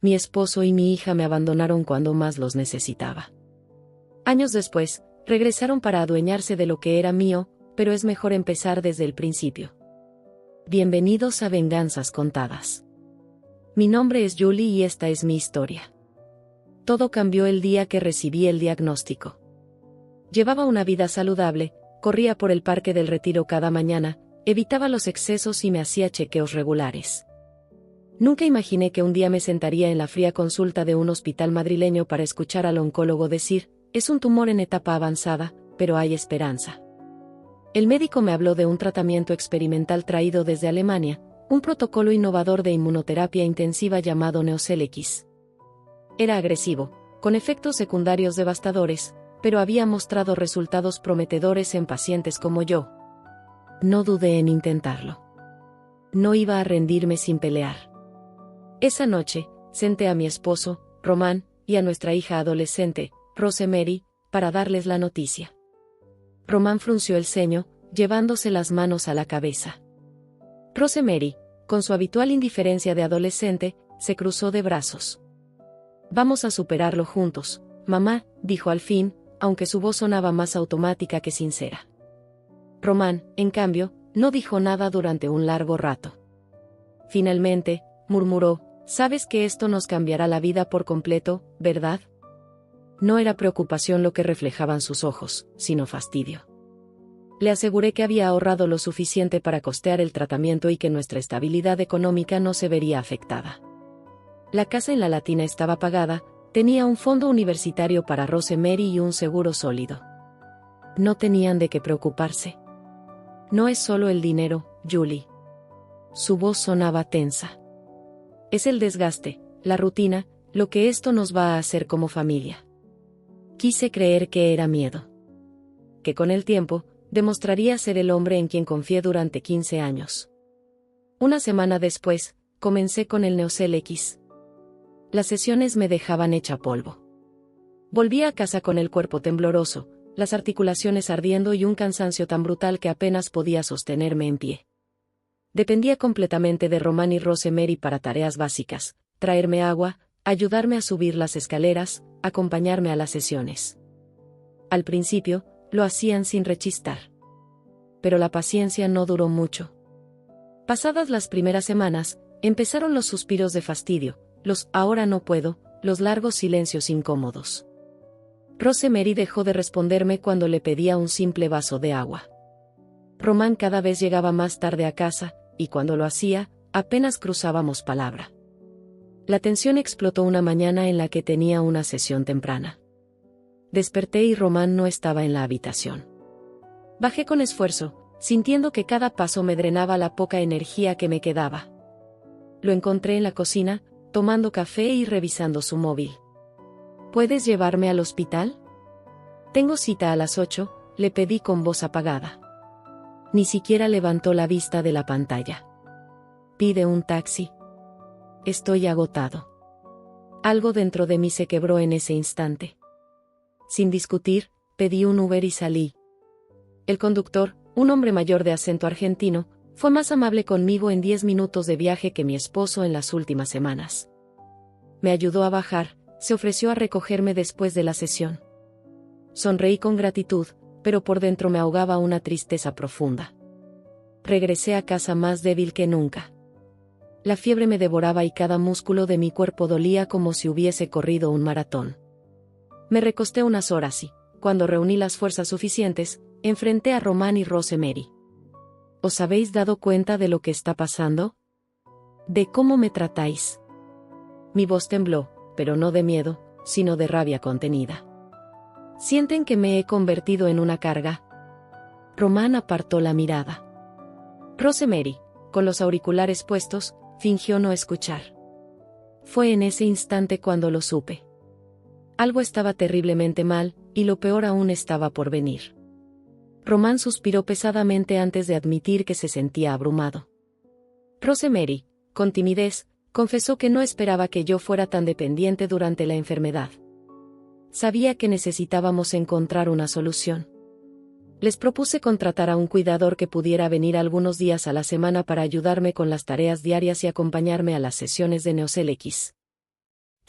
Mi esposo y mi hija me abandonaron cuando más los necesitaba. Años después, regresaron para adueñarse de lo que era mío, pero es mejor empezar desde el principio. Bienvenidos a Venganzas Contadas. Mi nombre es Julie y esta es mi historia. Todo cambió el día que recibí el diagnóstico. Llevaba una vida saludable, corría por el Parque del Retiro cada mañana, evitaba los excesos y me hacía chequeos regulares. Nunca imaginé que un día me sentaría en la fría consulta de un hospital madrileño para escuchar al oncólogo decir, es un tumor en etapa avanzada, pero hay esperanza. El médico me habló de un tratamiento experimental traído desde Alemania, un protocolo innovador de inmunoterapia intensiva llamado Neoselex. Era agresivo, con efectos secundarios devastadores, pero había mostrado resultados prometedores en pacientes como yo. No dudé en intentarlo. No iba a rendirme sin pelear. Esa noche, senté a mi esposo, Román, y a nuestra hija adolescente, Rosemary, para darles la noticia. Román frunció el ceño, llevándose las manos a la cabeza. Rosemary, con su habitual indiferencia de adolescente, se cruzó de brazos. Vamos a superarlo juntos, mamá, dijo al fin, aunque su voz sonaba más automática que sincera. Román, en cambio, no dijo nada durante un largo rato. Finalmente, murmuró, sabes que esto nos cambiará la vida por completo, ¿verdad? No era preocupación lo que reflejaban sus ojos, sino fastidio. Le aseguré que había ahorrado lo suficiente para costear el tratamiento y que nuestra estabilidad económica no se vería afectada. La casa en la Latina estaba pagada, tenía un fondo universitario para Rosemary y un seguro sólido. No tenían de qué preocuparse. No es solo el dinero, Julie. Su voz sonaba tensa. Es el desgaste, la rutina, lo que esto nos va a hacer como familia. Quise creer que era miedo. Que con el tiempo, demostraría ser el hombre en quien confié durante 15 años. Una semana después, comencé con el Neoselex. Las sesiones me dejaban hecha polvo. Volví a casa con el cuerpo tembloroso, las articulaciones ardiendo y un cansancio tan brutal que apenas podía sostenerme en pie. Dependía completamente de Román y Rosemary para tareas básicas, traerme agua, ayudarme a subir las escaleras, acompañarme a las sesiones. Al principio, lo hacían sin rechistar. Pero la paciencia no duró mucho. Pasadas las primeras semanas, empezaron los suspiros de fastidio, los ahora no puedo, los largos silencios incómodos. Rosemary dejó de responderme cuando le pedía un simple vaso de agua. Román cada vez llegaba más tarde a casa, y cuando lo hacía, apenas cruzábamos palabra. La tensión explotó una mañana en la que tenía una sesión temprana. Desperté y Román no estaba en la habitación. Bajé con esfuerzo, sintiendo que cada paso me drenaba la poca energía que me quedaba. Lo encontré en la cocina, tomando café y revisando su móvil. ¿Puedes llevarme al hospital? Tengo cita a las 8, le pedí con voz apagada. Ni siquiera levantó la vista de la pantalla. Pide un taxi. Estoy agotado. Algo dentro de mí se quebró en ese instante. Sin discutir, pedí un Uber y salí. El conductor, un hombre mayor de acento argentino, fue más amable conmigo en 10 minutos de viaje que mi esposo en las últimas semanas. Me ayudó a bajar, se ofreció a recogerme después de la sesión. Sonreí con gratitud, pero por dentro me ahogaba una tristeza profunda. Regresé a casa más débil que nunca. La fiebre me devoraba y cada músculo de mi cuerpo dolía como si hubiese corrido un maratón. Me recosté unas horas y, cuando reuní las fuerzas suficientes, enfrenté a Román y Rosemary. ¿Os habéis dado cuenta de lo que está pasando? ¿De cómo me tratáis? Mi voz tembló, pero no de miedo, sino de rabia contenida. ¿Sienten que me he convertido en una carga? Román apartó la mirada. Rosemary, con los auriculares puestos, fingió no escuchar. Fue en ese instante cuando lo supe. Algo estaba terriblemente mal, y lo peor aún estaba por venir. Román suspiró pesadamente antes de admitir que se sentía abrumado. Rosemary, con timidez, confesó que no esperaba que yo fuera tan dependiente durante la enfermedad. Sabía que necesitábamos encontrar una solución. Les propuse contratar a un cuidador que pudiera venir algunos días a la semana para ayudarme con las tareas diarias y acompañarme a las sesiones de Neoselex.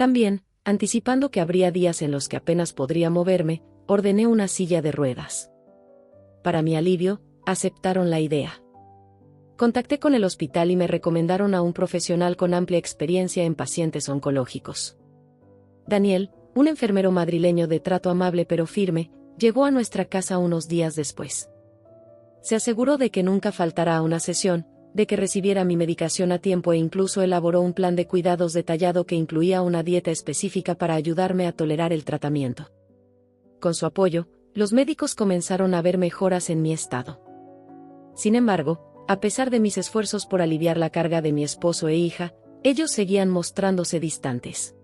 También, anticipando que habría días en los que apenas podría moverme, ordené una silla de ruedas. Para mi alivio, aceptaron la idea. Contacté con el hospital y me recomendaron a un profesional con amplia experiencia en pacientes oncológicos. Daniel, un enfermero madrileño de trato amable pero firme, llegó a nuestra casa unos días después. Se aseguró de que nunca faltara una sesión, de que recibiera mi medicación a tiempo e incluso elaboró un plan de cuidados detallado que incluía una dieta específica para ayudarme a tolerar el tratamiento. Con su apoyo, los médicos comenzaron a ver mejoras en mi estado. Sin embargo, a pesar de mis esfuerzos por aliviar la carga de mi esposo e hija, ellos seguían mostrándose distantes.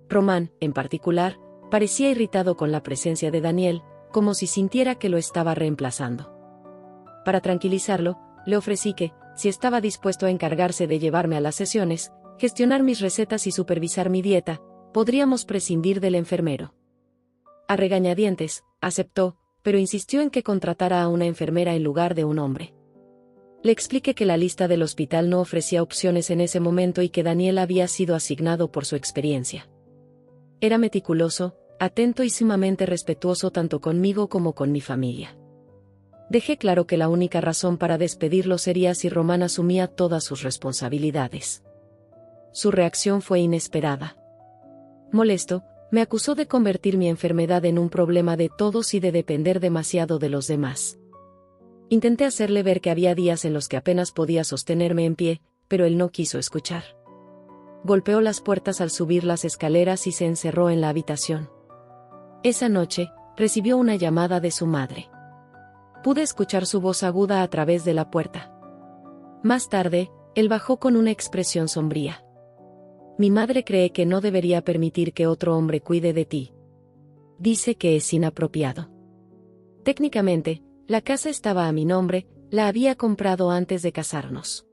Román, en particular, parecía irritado con la presencia de Daniel, como si sintiera que lo estaba reemplazando. Para tranquilizarlo, le ofrecí que, si estaba dispuesto a encargarse de llevarme a las sesiones, gestionar mis recetas y supervisar mi dieta, podríamos prescindir del enfermero. A regañadientes, aceptó, pero insistió en que contratara a una enfermera en lugar de un hombre. Le expliqué que la lista del hospital no ofrecía opciones en ese momento y que Daniel había sido asignado por su experiencia. Era meticuloso, atento y sumamente respetuoso tanto conmigo como con mi familia. Dejé claro que la única razón para despedirlo sería si Román asumía todas sus responsabilidades. Su reacción fue inesperada. Molesto, me acusó de convertir mi enfermedad en un problema de todos y de depender demasiado de los demás. Intenté hacerle ver que había días en los que apenas podía sostenerme en pie, pero él no quiso escuchar. Golpeó las puertas al subir las escaleras y se encerró en la habitación. Esa noche, recibió una llamada de su madre. Pude escuchar su voz aguda a través de la puerta. Más tarde, él bajó con una expresión sombría. Mi madre cree que no debería permitir que otro hombre cuide de ti. Dice que es inapropiado. Técnicamente, la casa estaba a mi nombre, la había comprado antes de casarnos.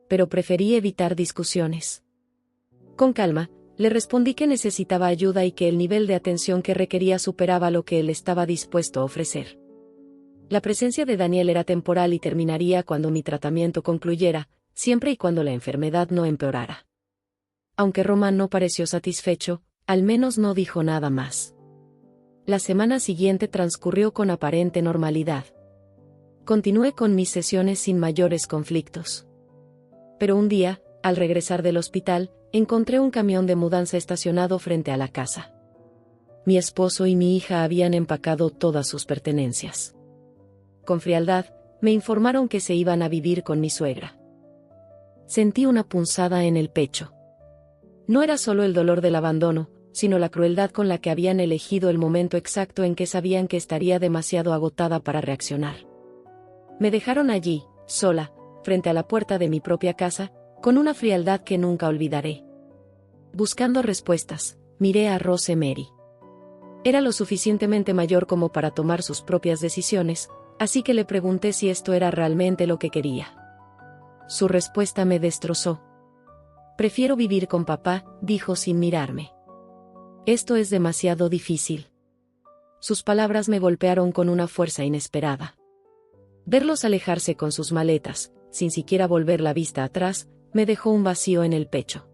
Pero preferí evitar discusiones. Con calma, le respondí que necesitaba ayuda y que el nivel de atención que requería superaba lo que él estaba dispuesto a ofrecer. La presencia de Daniel era temporal y terminaría cuando mi tratamiento concluyera, siempre y cuando la enfermedad no empeorara. Aunque Román no pareció satisfecho, al menos no dijo nada más. La semana siguiente transcurrió con aparente normalidad. Continué con mis sesiones sin mayores conflictos. Pero un día, al regresar del hospital, encontré un camión de mudanza estacionado frente a la casa. Mi esposo y mi hija habían empacado todas sus pertenencias. Con frialdad, me informaron que se iban a vivir con mi suegra. Sentí una punzada en el pecho. No era solo el dolor del abandono, sino la crueldad con la que habían elegido el momento exacto en que sabían que estaría demasiado agotada para reaccionar. Me dejaron allí, sola, frente a la puerta de mi propia casa, con una frialdad que nunca olvidaré. Buscando respuestas, miré a Rosemary. Era lo suficientemente mayor como para tomar sus propias decisiones, así que le pregunté si esto era realmente lo que quería. Su respuesta me destrozó. Prefiero vivir con papá, dijo sin mirarme. Esto es demasiado difícil. Sus palabras me golpearon con una fuerza inesperada. Verlos alejarse con sus maletas, sin siquiera volver la vista atrás, me dejó un vacío en el pecho.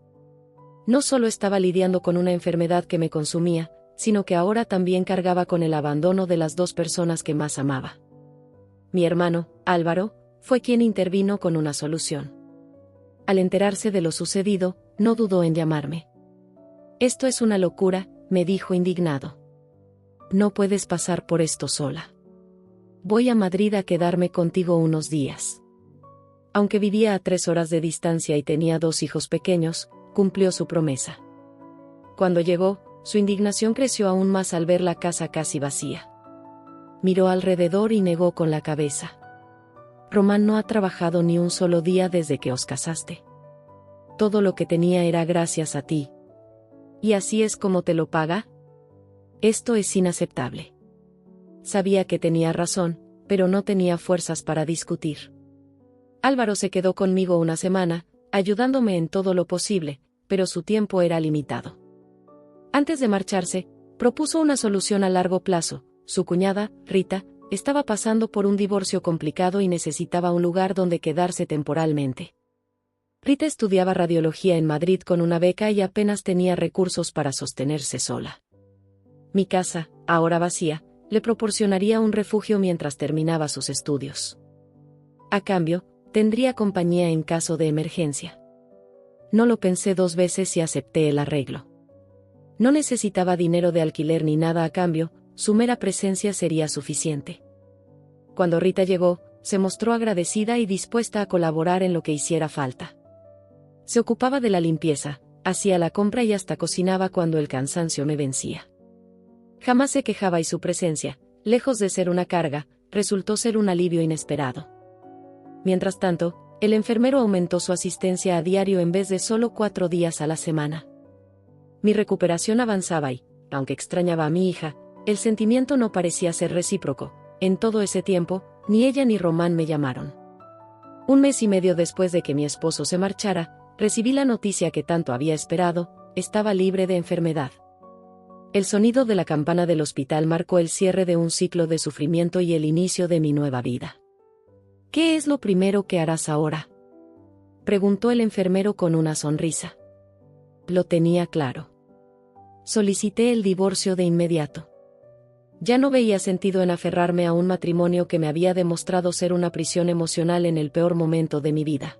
No solo estaba lidiando con una enfermedad que me consumía, sino que ahora también cargaba con el abandono de las dos personas que más amaba. Mi hermano, Álvaro, fue quien intervino con una solución. Al enterarse de lo sucedido, no dudó en llamarme. Esto es una locura, me dijo indignado. No puedes pasar por esto sola. Voy a Madrid a quedarme contigo unos días. Aunque vivía a 3 horas de distancia y tenía 2 hijos pequeños, cumplió su promesa. Cuando llegó, su indignación creció aún más al ver la casa casi vacía. Miró alrededor y negó con la cabeza. Román no ha trabajado ni un solo día desde que os casaste. Todo lo que tenía era gracias a ti. ¿Y así es como te lo paga? Esto es inaceptable. Sabía que tenía razón, pero no tenía fuerzas para discutir. Álvaro se quedó conmigo una semana, ayudándome en todo lo posible, pero su tiempo era limitado. Antes de marcharse, propuso una solución a largo plazo. Su cuñada, Rita, estaba pasando por un divorcio complicado y necesitaba un lugar donde quedarse temporalmente. Rita estudiaba radiología en Madrid con una beca y apenas tenía recursos para sostenerse sola. Mi casa, ahora vacía, le proporcionaría un refugio mientras terminaba sus estudios. A cambio, tendría compañía en caso de emergencia. No lo pensé 2 veces y acepté el arreglo. No necesitaba dinero de alquiler ni nada a cambio, su mera presencia sería suficiente. Cuando Rita llegó, se mostró agradecida y dispuesta a colaborar en lo que hiciera falta. Se ocupaba de la limpieza, hacía la compra y hasta cocinaba cuando el cansancio me vencía. Jamás se quejaba y su presencia, lejos de ser una carga, resultó ser un alivio inesperado. Mientras tanto, el enfermero aumentó su asistencia a diario en vez de solo 4 días a la semana. Mi recuperación avanzaba y, aunque extrañaba a mi hija, el sentimiento no parecía ser recíproco. En todo ese tiempo, ni ella ni Román me llamaron. 1 mes y medio después de que mi esposo se marchara, recibí la noticia que tanto había esperado: estaba libre de enfermedad. El sonido de la campana del hospital marcó el cierre de un ciclo de sufrimiento y el inicio de mi nueva vida. ¿Qué es lo primero que harás ahora?, preguntó el enfermero con una sonrisa. Lo tenía claro. Solicité el divorcio de inmediato. Ya no veía sentido en aferrarme a un matrimonio que me había demostrado ser una prisión emocional en el peor momento de mi vida.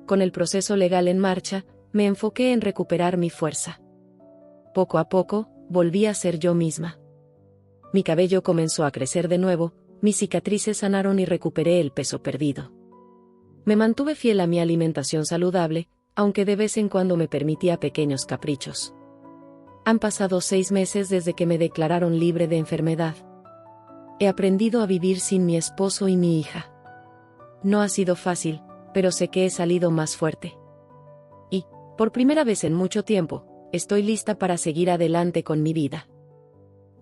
Con el proceso legal en marcha, me enfoqué en recuperar mi fuerza. Poco a poco, volví a ser yo misma. Mi cabello comenzó a crecer de nuevo, mis cicatrices sanaron y recuperé el peso perdido. Me mantuve fiel a mi alimentación saludable, aunque de vez en cuando me permitía pequeños caprichos. Han pasado 6 meses desde que me declararon libre de enfermedad. He aprendido a vivir sin mi esposo y mi hija. No ha sido fácil, pero sé que he salido más fuerte. Y, por primera vez en mucho tiempo, estoy lista para seguir adelante con mi vida.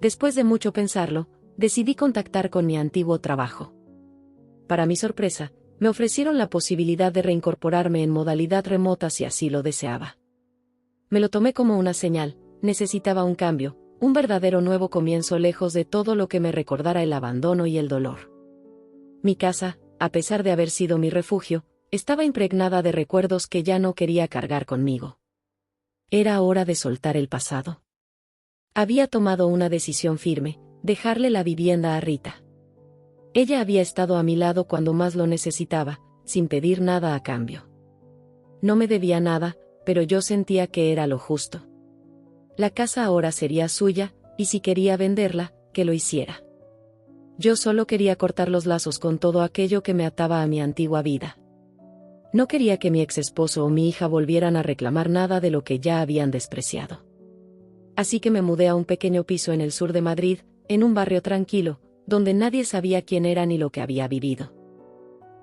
Después de mucho pensarlo, decidí contactar con mi antiguo trabajo. Para mi sorpresa, me ofrecieron la posibilidad de reincorporarme en modalidad remota si así lo deseaba. Me lo tomé como una señal. Necesitaba un cambio, un verdadero nuevo comienzo lejos de todo lo que me recordara el abandono y el dolor. Mi casa, a pesar de haber sido mi refugio, estaba impregnada de recuerdos que ya no quería cargar conmigo. Era hora de soltar el pasado. Había tomado una decisión firme: dejarle la vivienda a Rita. Ella había estado a mi lado cuando más lo necesitaba, sin pedir nada a cambio. No me debía nada, pero yo sentía que era lo justo. La casa ahora sería suya, y si quería venderla, que lo hiciera. Yo solo quería cortar los lazos con todo aquello que me ataba a mi antigua vida. No quería que mi exesposo o mi hija volvieran a reclamar nada de lo que ya habían despreciado. Así que me mudé a un pequeño piso en el sur de Madrid, en un barrio tranquilo, donde nadie sabía quién era ni lo que había vivido.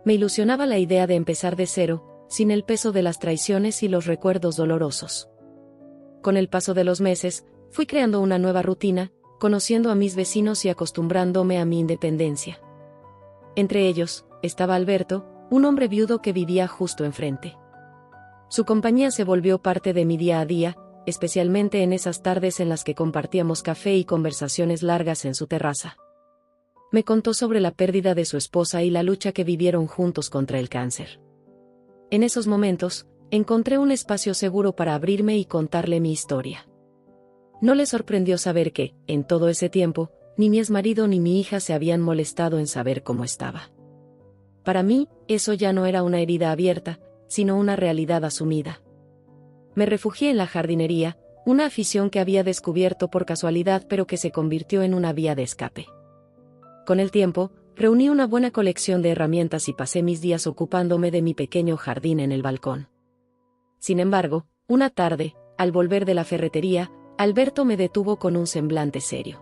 Me ilusionaba la idea de empezar de cero, sin el peso de las traiciones y los recuerdos dolorosos. Con el paso de los meses, fui creando una nueva rutina, conociendo a mis vecinos y acostumbrándome a mi independencia. Entre ellos, estaba Alberto, un hombre viudo que vivía justo enfrente. Su compañía se volvió parte de mi día a día, especialmente en esas tardes en las que compartíamos café y conversaciones largas en su terraza. Me contó sobre la pérdida de su esposa y la lucha que vivieron juntos contra el cáncer. En esos momentos, encontré un espacio seguro para abrirme y contarle mi historia. No le sorprendió saber que, en todo ese tiempo, ni mi exmarido ni mi hija se habían molestado en saber cómo estaba. Para mí, eso ya no era una herida abierta, sino una realidad asumida. Me refugié en la jardinería, una afición que había descubierto por casualidad pero que se convirtió en una vía de escape. Con el tiempo, reuní una buena colección de herramientas y pasé mis días ocupándome de mi pequeño jardín en el balcón. Sin embargo, una tarde, al volver de la ferretería, Alberto me detuvo con un semblante serio.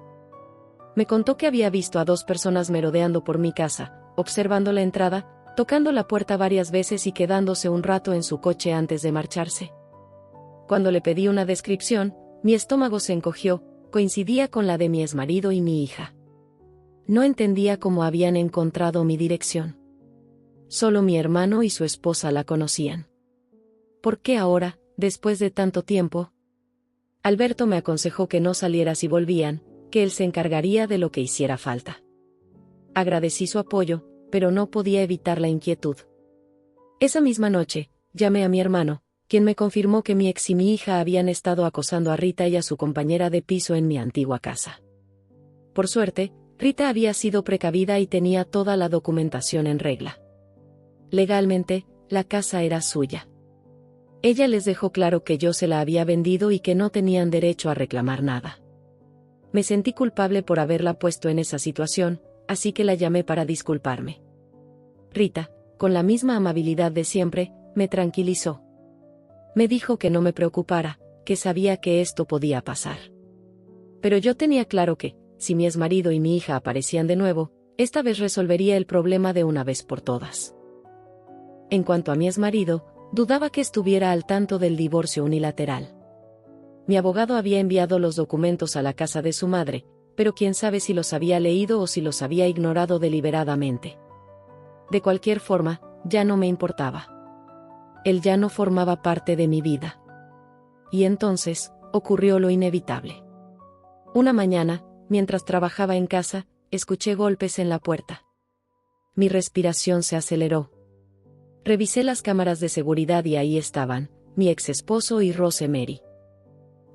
Me contó que había visto a 2 personas merodeando por mi casa, observando la entrada, tocando la puerta varias veces y quedándose un rato en su coche antes de marcharse. Cuando le pedí una descripción, mi estómago se encogió, coincidía con la de mi exmarido y mi hija. No entendía cómo habían encontrado mi dirección. Solo mi hermano y su esposa la conocían. ¿Por qué ahora, después de tanto tiempo? Alberto me aconsejó que no saliera si volvían, que él se encargaría de lo que hiciera falta. Agradecí su apoyo, pero no podía evitar la inquietud. Esa misma noche, llamé a mi hermano, quien me confirmó que mi ex y mi hija habían estado acosando a Rita y a su compañera de piso en mi antigua casa. Por suerte, Rita había sido precavida y tenía toda la documentación en regla. Legalmente, la casa era suya. Ella les dejó claro que yo se la había vendido y que no tenían derecho a reclamar nada. Me sentí culpable por haberla puesto en esa situación, así que la llamé para disculparme. Rita, con la misma amabilidad de siempre, me tranquilizó. Me dijo que no me preocupara, que sabía que esto podía pasar. Pero yo tenía claro que, si mi exmarido y mi hija aparecían de nuevo, esta vez resolvería el problema de una vez por todas. En cuanto a mi exmarido, dudaba que estuviera al tanto del divorcio unilateral. Mi abogado había enviado los documentos a la casa de su madre, pero quién sabe si los había leído o si los había ignorado deliberadamente. De cualquier forma, ya no me importaba. Él ya no formaba parte de mi vida. Y entonces, ocurrió lo inevitable. Una mañana, mientras trabajaba en casa, escuché golpes en la puerta. Mi respiración se aceleró. Revisé las cámaras de seguridad y ahí estaban, mi ex esposo y Rosemary.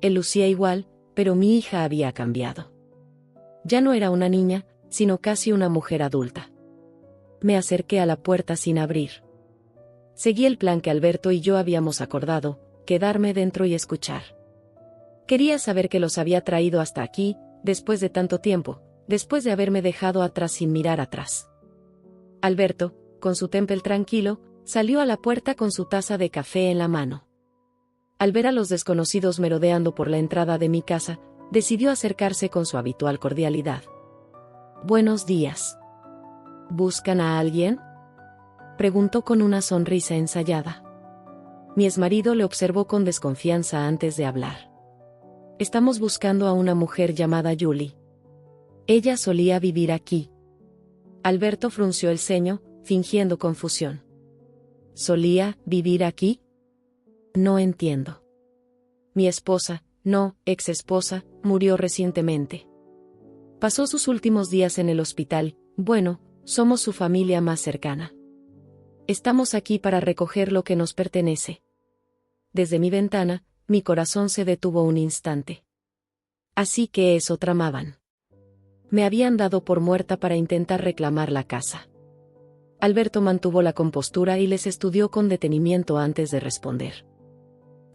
Él lucía igual, pero mi hija había cambiado. Ya no era una niña, sino casi una mujer adulta. Me acerqué a la puerta sin abrir. Seguí el plan que Alberto y yo habíamos acordado, quedarme dentro y escuchar. Quería saber qué los había traído hasta aquí, después de tanto tiempo, después de haberme dejado atrás sin mirar atrás. Alberto, con su temple tranquilo, salió a la puerta con su taza de café en la mano. Al ver a los desconocidos merodeando por la entrada de mi casa, decidió acercarse con su habitual cordialidad. «Buenos días. ¿Buscan a alguien?», preguntó con una sonrisa ensayada. Mi exmarido le observó con desconfianza antes de hablar. «Estamos buscando a una mujer llamada Julie. Ella solía vivir aquí». Alberto frunció el ceño, fingiendo confusión. «¿Solía vivir aquí? No entiendo». «Mi esposa, no, ex esposa, murió recientemente. Pasó sus últimos días en el hospital. Bueno, somos su familia más cercana. Estamos aquí para recoger lo que nos pertenece». Desde mi ventana, mi corazón se detuvo un instante. Así que eso tramaban. Me habían dado por muerta para intentar reclamar la casa. Alberto mantuvo la compostura y les estudió con detenimiento antes de responder.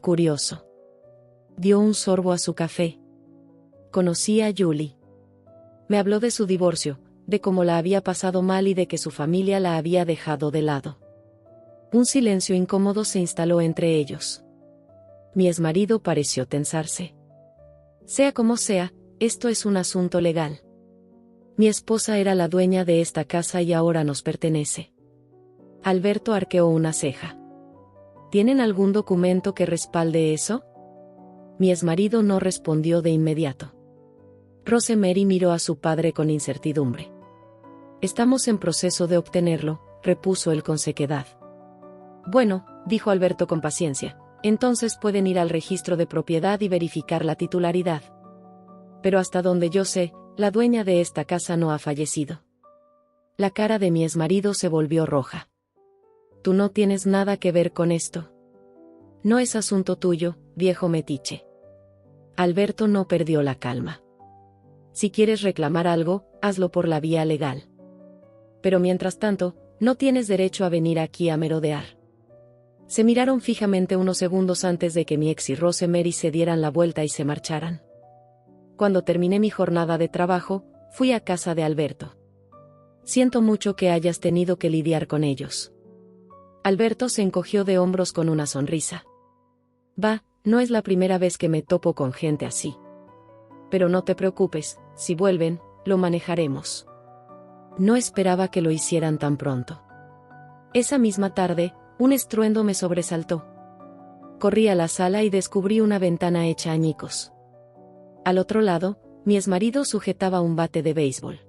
Curioso. Dio un sorbo a su café. Conocí a Julie. Me habló de su divorcio, de cómo la había pasado mal y de que su familia la había dejado de lado. Un silencio incómodo se instaló entre ellos. Mi exmarido pareció tensarse. Sea como sea, esto es un asunto legal. Mi esposa era la dueña de esta casa y ahora nos pertenece. Alberto arqueó una ceja. ¿Tienen algún documento que respalde eso? Mi exmarido no respondió de inmediato. Rosemary miró a su padre con incertidumbre. Estamos en proceso de obtenerlo, repuso él con sequedad. Bueno, dijo Alberto con paciencia, entonces pueden ir al registro de propiedad y verificar la titularidad. Pero hasta donde yo sé, la dueña de esta casa no ha fallecido. La cara de mi exmarido se volvió roja. Tú no tienes nada que ver con esto. No es asunto tuyo, viejo metiche. Alberto no perdió la calma. Si quieres reclamar algo, hazlo por la vía legal. Pero mientras tanto, no tienes derecho a venir aquí a merodear. Se miraron fijamente unos segundos antes de que mi ex y Rosemary se dieran la vuelta y se marcharan. Cuando terminé mi jornada de trabajo, fui a casa de Alberto. Siento mucho que hayas tenido que lidiar con ellos. Alberto se encogió de hombros con una sonrisa. Va, no es la primera vez que me topo con gente así. Pero no te preocupes, si vuelven, lo manejaremos. No esperaba que lo hicieran tan pronto. Esa misma tarde, un estruendo me sobresaltó. Corrí a la sala y descubrí una ventana hecha añicos. Al otro lado, mi exmarido sujetaba un bate de béisbol.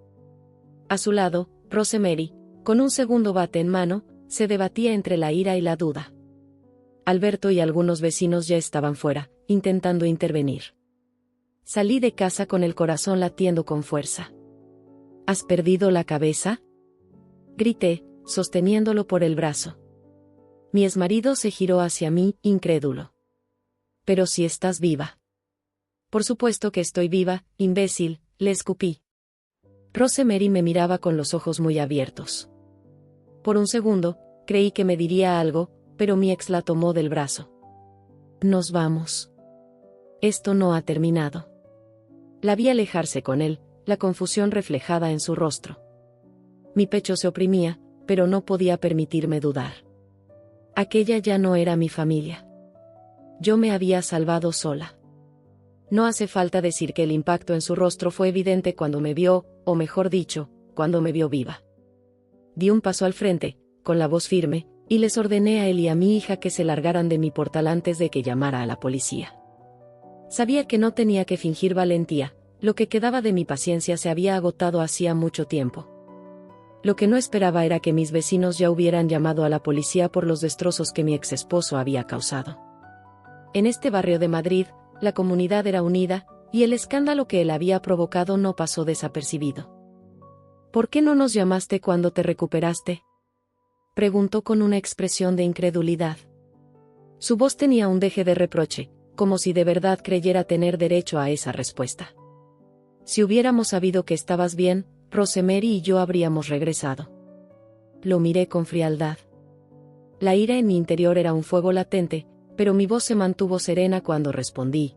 A su lado, Rosemary, con un segundo bate en mano, se debatía entre la ira y la duda. Alberto y algunos vecinos ya estaban fuera, intentando intervenir. Salí de casa con el corazón latiendo con fuerza. ¿Has perdido la cabeza?, grité, sosteniéndolo por el brazo. Mi exmarido se giró hacia mí, incrédulo. Pero si estás viva. Por supuesto que estoy viva, imbécil, le escupí. Rosemary me miraba con los ojos muy abiertos. Por un segundo, creí que me diría algo, pero mi ex la tomó del brazo. Nos vamos. Esto no ha terminado. La vi alejarse con él, la confusión reflejada en su rostro. Mi pecho se oprimía, pero no podía permitirme dudar. Aquella ya no era mi familia. Yo me había salvado sola. No hace falta decir que el impacto en su rostro fue evidente cuando me vio, o mejor dicho, cuando me vio viva. Di un paso al frente, con la voz firme, y les ordené a él y a mi hija que se largaran de mi portal antes de que llamara a la policía. Sabía que no tenía que fingir valentía, lo que quedaba de mi paciencia se había agotado hacía mucho tiempo. Lo que no esperaba era que mis vecinos ya hubieran llamado a la policía por los destrozos que mi ex esposo había causado. En este barrio de Madrid, la comunidad era unida, y el escándalo que él había provocado no pasó desapercibido. ¿Por qué no nos llamaste cuando te recuperaste?, preguntó con una expresión de incredulidad. Su voz tenía un deje de reproche, como si de verdad creyera tener derecho a esa respuesta. Si hubiéramos sabido que estabas bien, Rosemary y yo habríamos regresado. Lo miré con frialdad. La ira en mi interior era un fuego latente, pero mi voz se mantuvo serena cuando respondí.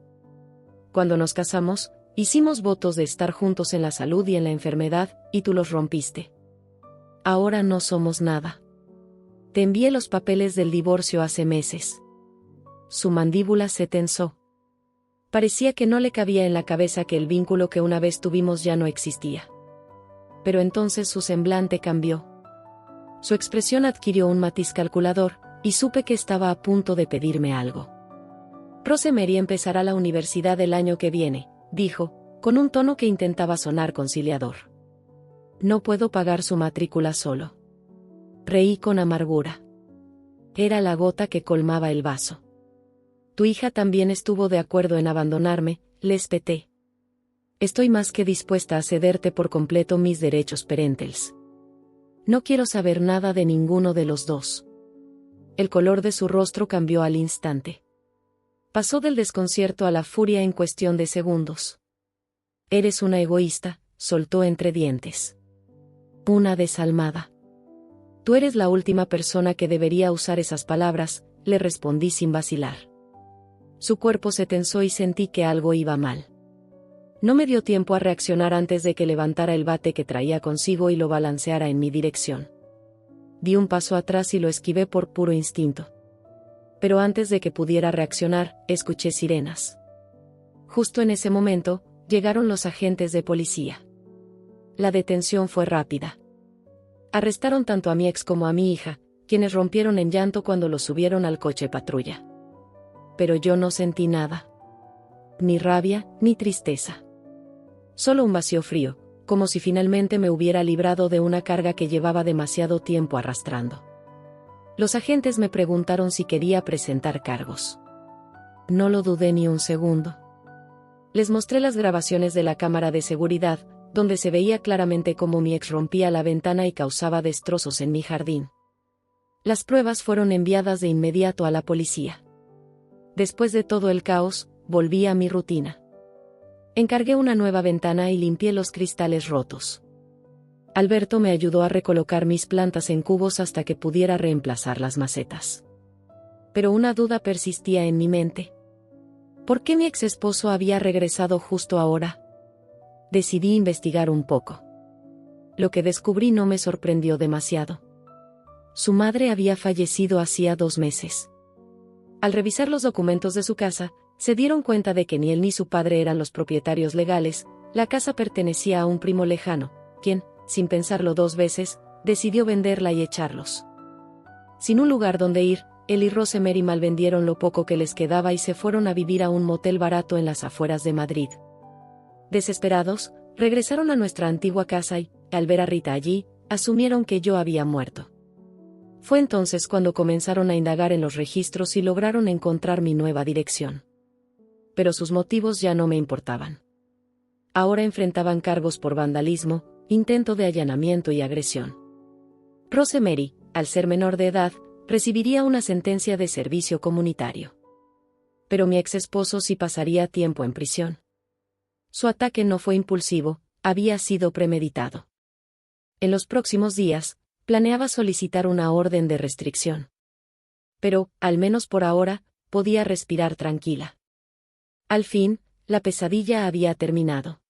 Cuando nos casamos, hicimos votos de estar juntos en la salud y en la enfermedad, y tú los rompiste. Ahora no somos nada. Te envié los papeles del divorcio hace meses. Su mandíbula se tensó. Parecía que no le cabía en la cabeza que el vínculo que una vez tuvimos ya no existía. Pero entonces su semblante cambió. Su expresión adquirió un matiz calculador, y supe que estaba a punto de pedirme algo. Rosemary empezará la universidad el año que viene, dijo, con un tono que intentaba sonar conciliador. No puedo pagar su matrícula solo. Reí con amargura. Era la gota que colmaba el vaso. Tu hija también estuvo de acuerdo en abandonarme, le espeté. Estoy más que dispuesta a cederte por completo mis derechos parentales. No quiero saber nada de ninguno de los dos. El color de su rostro cambió al instante. Pasó del desconcierto a la furia en cuestión de segundos. Eres una egoísta, soltó entre dientes. Una desalmada. Tú eres la última persona que debería usar esas palabras, le respondí sin vacilar. Su cuerpo se tensó y sentí que algo iba mal. No me dio tiempo a reaccionar antes de que levantara el bate que traía consigo y lo balanceara en mi dirección. Di un paso atrás y lo esquivé por puro instinto. Pero antes de que pudiera reaccionar, escuché sirenas. Justo en ese momento, llegaron los agentes de policía. La detención fue rápida. Arrestaron tanto a mi ex como a mi hija, quienes rompieron en llanto cuando los subieron al coche patrulla. Pero yo no sentí nada. Ni rabia, ni tristeza. Solo un vacío frío, como si finalmente me hubiera librado de una carga que llevaba demasiado tiempo arrastrando. Los agentes me preguntaron si quería presentar cargos. No lo dudé ni un segundo. Les mostré las grabaciones de la cámara de seguridad, donde se veía claramente cómo mi ex rompía la ventana y causaba destrozos en mi jardín. Las pruebas fueron enviadas de inmediato a la policía. Después de todo el caos, volví a mi rutina. Encargué una nueva ventana y limpié los cristales rotos. Alberto me ayudó a recolocar mis plantas en cubos hasta que pudiera reemplazar las macetas. Pero una duda persistía en mi mente. ¿Por qué mi ex esposo había regresado justo ahora? Decidí investigar un poco. Lo que descubrí no me sorprendió demasiado. Su madre había fallecido hacía 2 meses. Al revisar los documentos de su casa, se dieron cuenta de que ni él ni su padre eran los propietarios legales. La casa pertenecía a un primo lejano, quien, sin pensarlo 2 veces, decidió venderla y echarlos. Sin un lugar donde ir, él y Rosemary malvendieron lo poco que les quedaba y se fueron a vivir a un motel barato en las afueras de Madrid. Desesperados, regresaron a nuestra antigua casa y, al ver a Rita allí, asumieron que yo había muerto. Fue entonces cuando comenzaron a indagar en los registros y lograron encontrar mi nueva dirección. Pero sus motivos ya no me importaban. Ahora enfrentaban cargos por vandalismo, intento de allanamiento y agresión. Rosemary, al ser menor de edad, recibiría una sentencia de servicio comunitario. Pero mi ex esposo sí pasaría tiempo en prisión. Su ataque no fue impulsivo, había sido premeditado. En los próximos días, planeaba solicitar una orden de restricción. Pero, al menos por ahora, podía respirar tranquila. Al fin, la pesadilla había terminado.